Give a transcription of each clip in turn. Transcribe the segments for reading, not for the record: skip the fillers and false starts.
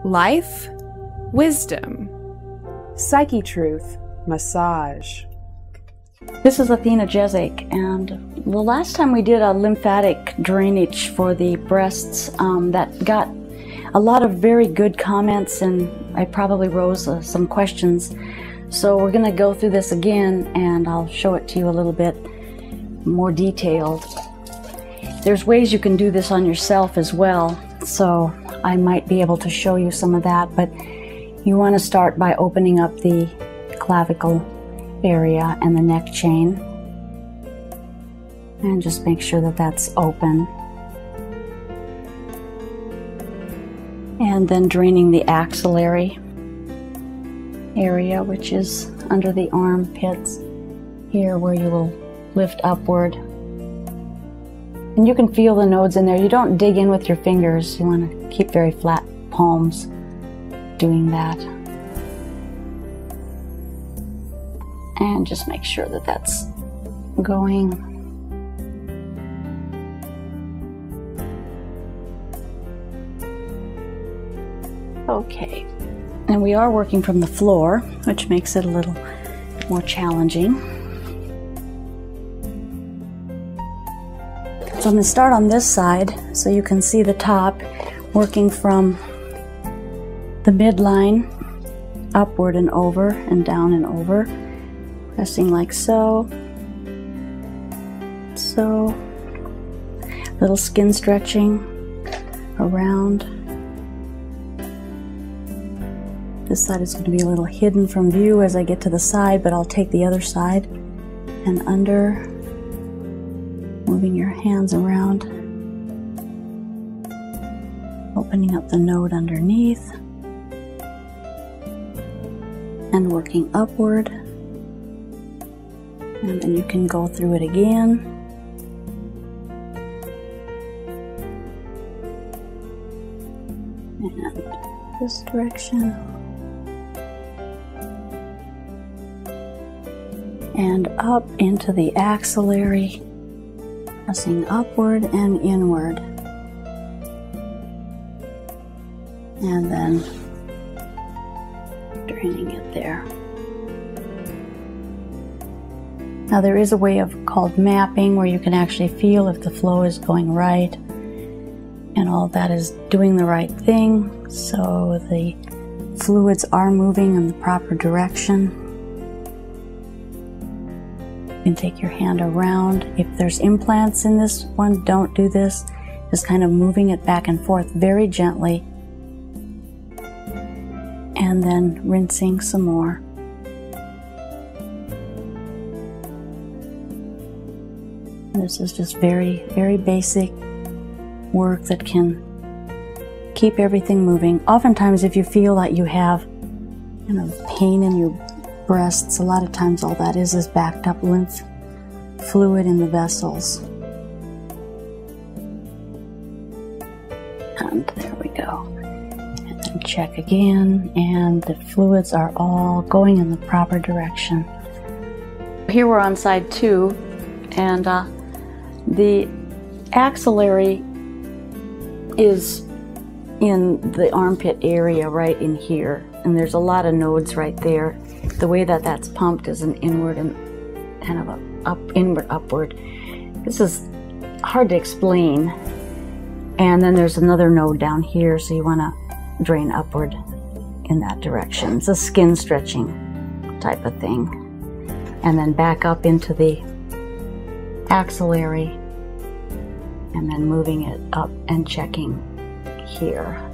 life, wisdom, Psyche Truth massage. This is Athena Jezik, and the last time we did a lymphatic drainage for the breasts that got a lot of very good comments, and I probably rose some questions. So we're going to go through this again, and I'll show it to you a little bit more detailed. There's ways you can do this on yourself as well, so I might be able to show you some of that, but you want to start by opening up the clavicle area and the neck chain, and just make sure that that's open, and then draining the axillary area, which is under the armpits here, where you will lift upward. And you can feel the nodes in there. You don't dig in with your fingers. You want to keep very flat palms doing that. And just make sure that that's going. Okay. And we are working from the floor, which makes it a little more challenging. So I'm going to start on this side so you can see the top, working from the midline upward and over and down and over, pressing like so, so, little skin stretching around. This side is going to be a little hidden from view as I get to the side, but I'll take the other side and under, moving your hands around, opening up the node underneath, and working upward. And then you can go through it again. And this direction. And up into the axillary, pressing upward and inward. And then draining it there. Now there is a way called mapping, where you can actually feel if the flow is going right and all that is doing the right thing, so the fluids are moving in the proper direction. You can take your hand around. If there's implants in this one, don't do this. Just kind of moving it back and forth very gently, and then rinsing some more. This is just very, very basic work that can keep everything moving. Oftentimes, if you feel that you have pain in your breasts, a lot of times all that is backed up lymph fluid in the vessels. And there we go. And then check again, and the fluids are all going in the proper direction. Here we're on side 2, and the axillary is in the armpit area right in here, and there's a lot of nodes right there. The way that that's pumped is an inward and kind of a inward upward. This is hard to explain. And then there's another node down here, so you want to drain upward in that direction. It's a skin stretching type of thing. And then back up into the axillary, and then moving it up and checking here.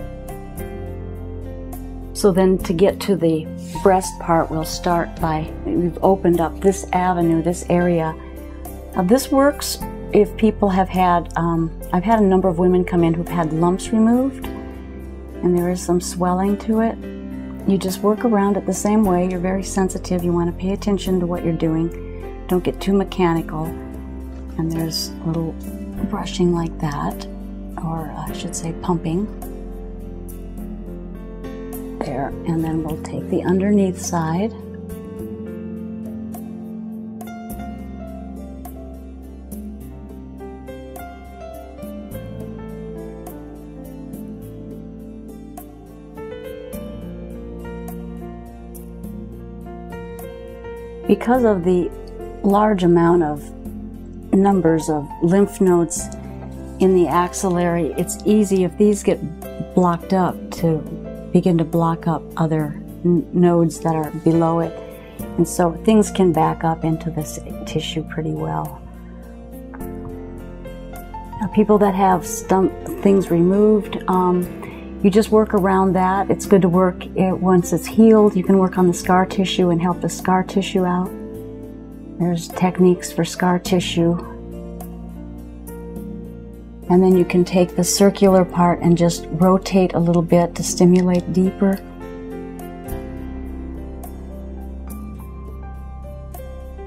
So then to get to the breast part, we'll start by, we've opened up this avenue, this area. Now this works if people have had, I've had a number of women come in who've had lumps removed, and there is some swelling to it. You just work around it the same way. You're very sensitive. You want to pay attention to what you're doing. Don't get too mechanical. And there's a little brushing like that, or I should say pumping. There, and then we'll take the underneath side. Because of the large amount of numbers of lymph nodes in the axillary, it's easy if these get blocked up to begin to block up other nodes that are below it. And so things can back up into this tissue pretty well. Now, people that have things removed, you just work around that. It's good to work once it's healed. You can work on the scar tissue and help the scar tissue out. There's techniques for scar tissue. And then you can take the circular part and just rotate a little bit to stimulate deeper.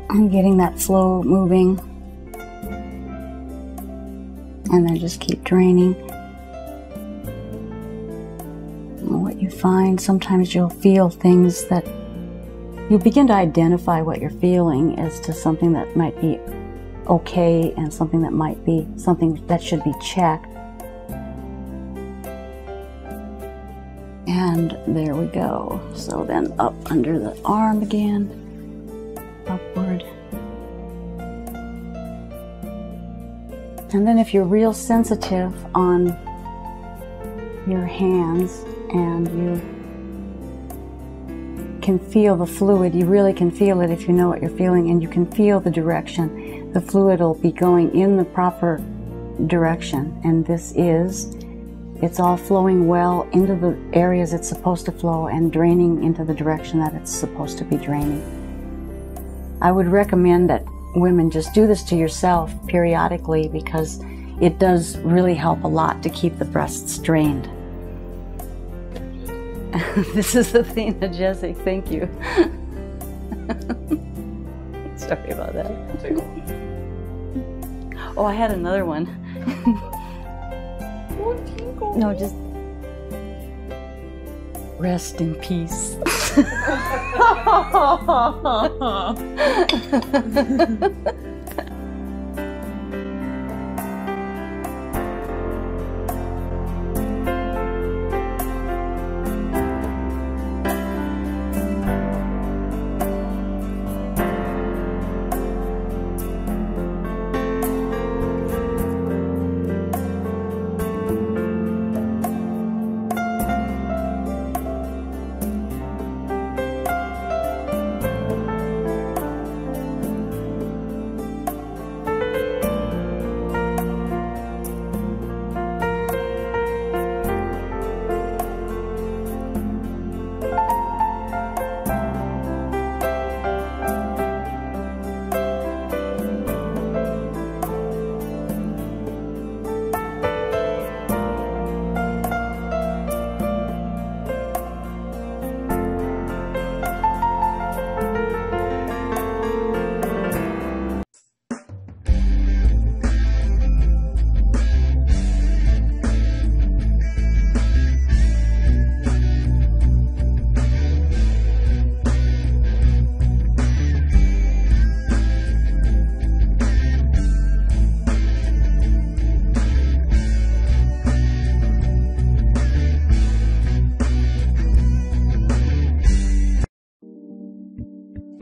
And getting that flow moving. And then just keep draining. And what you find, sometimes you'll feel things that you begin to identify what you're feeling as to something that might be okay and something that might be something that should be checked. And there we go. So then up under the arm again, upward. And then if you're real sensitive on your hands and you can feel the fluid, you really can feel it if you know what you're feeling, and you can feel the direction. The fluid will be going in the proper direction, and it's all flowing well into the areas it's supposed to flow and draining into the direction that it's supposed to be draining. I would recommend that women just do this to yourself periodically, because it does really help a lot to keep the breasts drained. This is Athena Jessic, thank you. Sorry about that. Oh, I had another one. No, just rest in peace.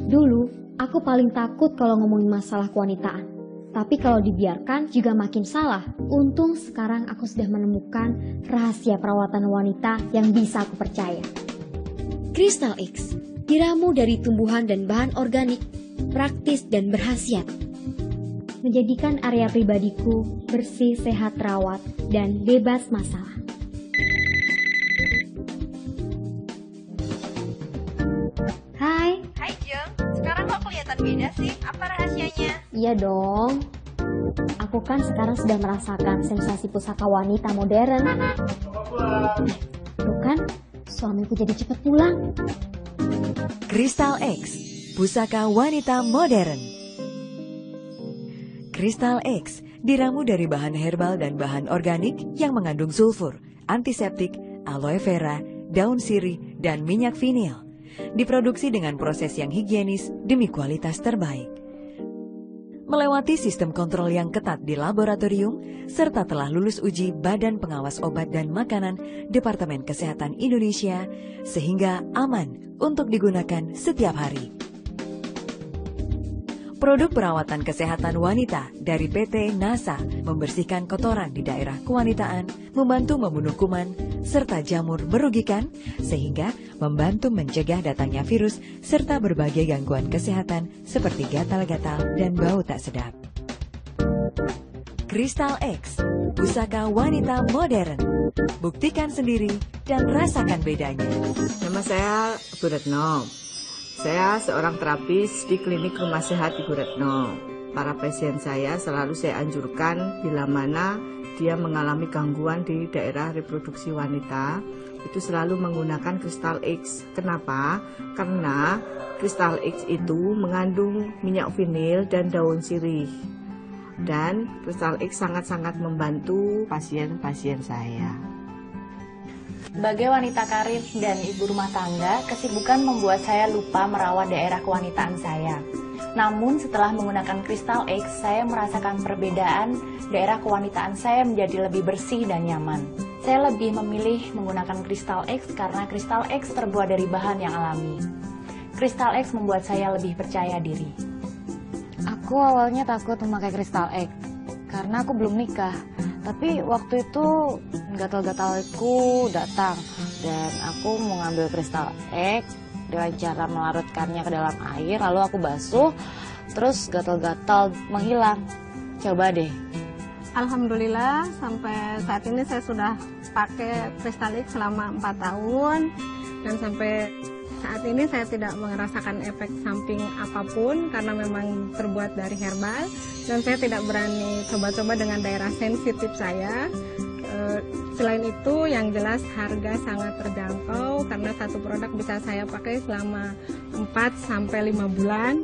Dulu, aku paling takut kalau ngomongin masalah kewanitaan. Tapi kalau dibiarkan juga makin salah. Untung sekarang aku sudah menemukan rahasia perawatan wanita yang bisa aku percaya. Crystal X diramu dari tumbuhan dan bahan organik, praktis dan berkhasiat. Menjadikan area pribadiku bersih, sehat, terawat, dan bebas masalah. Hai. Hai Jeng, sekarang kok kelihatan beda sih? Apa rahasianya? Iya dong. Aku kan sekarang sudah merasakan sensasi pusaka wanita modern. Tuh kan, suamiku jadi cepat pulang. Crystal X, pusaka wanita modern. Crystal X diramu dari bahan herbal dan bahan organik yang mengandung sulfur, antiseptik, aloe vera, daun sirih, dan minyak vinil. Diproduksi dengan proses yang higienis demi kualitas terbaik. Melewati sistem kontrol yang ketat di laboratorium, serta telah lulus uji Badan Pengawas Obat dan Makanan Departemen Kesehatan Indonesia, sehingga aman untuk digunakan setiap hari. Produk perawatan kesehatan wanita dari PT NASA membersihkan kotoran di daerah kewanitaan, membantu membunuh kuman, serta jamur merugikan, sehingga membantu mencegah datangnya virus serta berbagai gangguan kesehatan seperti gatal-gatal dan bau tak sedap. Crystal X, pusaka wanita modern. Buktikan sendiri dan rasakan bedanya. Nama saya Bu Retno. Saya seorang terapis di klinik Rumah Sehat Ibu Retno. Para pasien saya selalu saya anjurkan bila mana dia mengalami gangguan di daerah reproduksi wanita, itu selalu menggunakan Crystal X. Kenapa? Karena Crystal X itu mengandung minyak vinil dan daun sirih. Dan Crystal X sangat-sangat membantu pasien-pasien saya. Sebagai wanita karir dan ibu rumah tangga, kesibukan membuat saya lupa merawat daerah kewanitaan saya. Namun setelah menggunakan Crystal X, saya merasakan perbedaan daerah kewanitaan saya menjadi lebih bersih dan nyaman. Saya lebih memilih menggunakan Crystal X karena Crystal X terbuat dari bahan yang alami. Crystal X membuat saya lebih percaya diri. Aku awalnya takut memakai Crystal X karena aku belum nikah. Tapi waktu itu gatal-gatalku datang dan aku mau ngambil Crystal X dengan cara melarutkannya ke dalam air, lalu aku basuh, terus gatal-gatal menghilang. Coba deh. Alhamdulillah sampai saat ini saya sudah pakai Crystal X selama 4 tahun dan sampai saat ini saya tidak merasakan efek samping apapun karena memang terbuat dari herbal dan saya tidak berani coba-coba dengan daerah sensitif saya. Selain itu yang jelas harga sangat terjangkau karena satu produk bisa saya pakai selama 4-5 bulan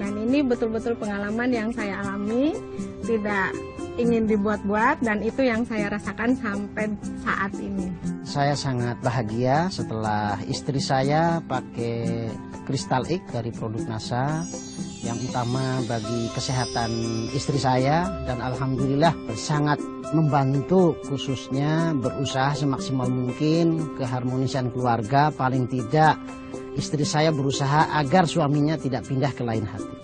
dan ini betul-betul pengalaman yang saya alami, tidak ingin dibuat-buat dan itu yang saya rasakan sampai saat ini. Saya sangat bahagia setelah istri saya pakai Crystal X dari produk NASA yang utama bagi kesehatan istri saya dan alhamdulillah sangat membantu khususnya berusaha semaksimal mungkin keharmonisan keluarga, paling tidak istri saya berusaha agar suaminya tidak pindah ke lain hati.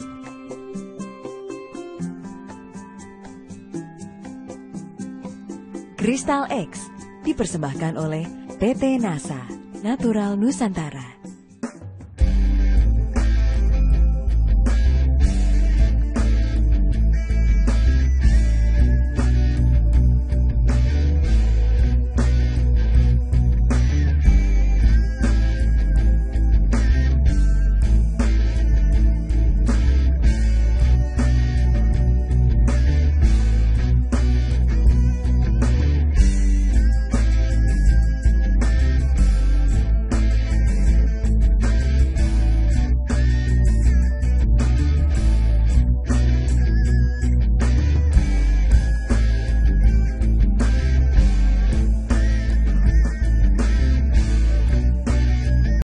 Crystal X dipersembahkan oleh PT NASA Natural Nusantara.